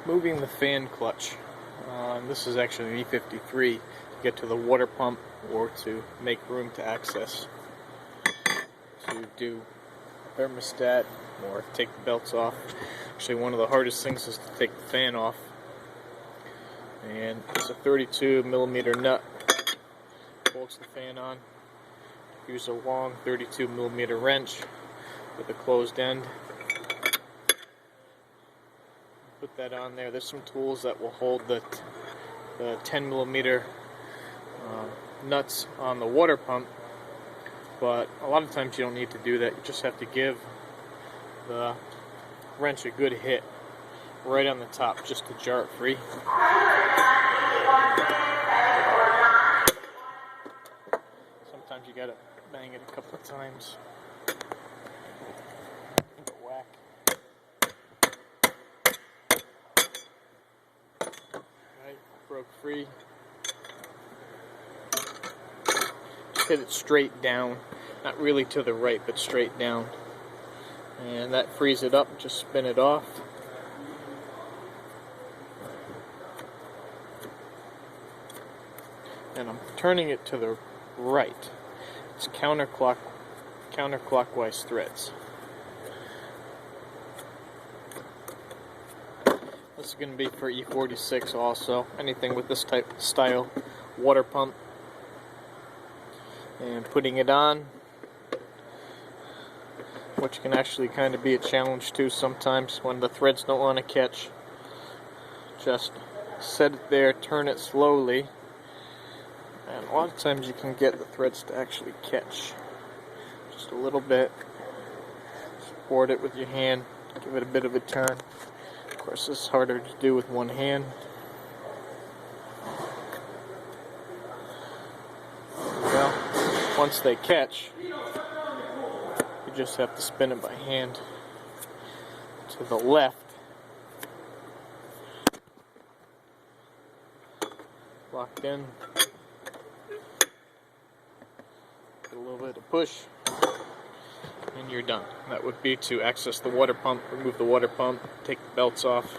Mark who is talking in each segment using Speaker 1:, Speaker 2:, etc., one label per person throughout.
Speaker 1: moving the fan clutch. This is actually an E53 to get to the water pump or to make room to access to do thermostat or take the belts off. Actually, one of the hardest things is to take the fan off. And it's a 32 millimeter nut holds the fan on. Use a long 32 millimeter wrench with a closed end. Put that on there. There's some tools that will hold the 10 millimeter nuts on the water pump, but a lot of times you don't need to do that. You just have to give the wrench a good hit right on the top just to jar it free. Sometimes you gotta bang it a couple of times. Give it a whack. Right, broke free. Just hit it straight down, not really to the right, but straight down. And that frees it up. Just spin it off. And I'm turning it to the right. It's counterclockwise threads. This is going to be for E46 also. Anything with this type of style water pump. And putting it on, which can actually kind of be a challenge too sometimes when the threads don't want to catch. Just set it there, turn it slowly, and a lot of times you can get the threads to actually catch. Just a little bit. Support it with your hand, give it a bit of a turn. Of course, this is harder to do with one hand. Well, once they catch, you just have to spin it by hand to the left. Locked in. Get a little bit of push, and you're done. That would be to access the water pump, remove the water pump, take the belts off,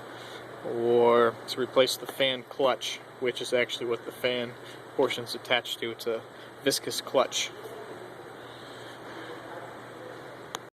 Speaker 1: or to replace the fan clutch, which is actually what the fan portion is attached to. It's a viscous clutch.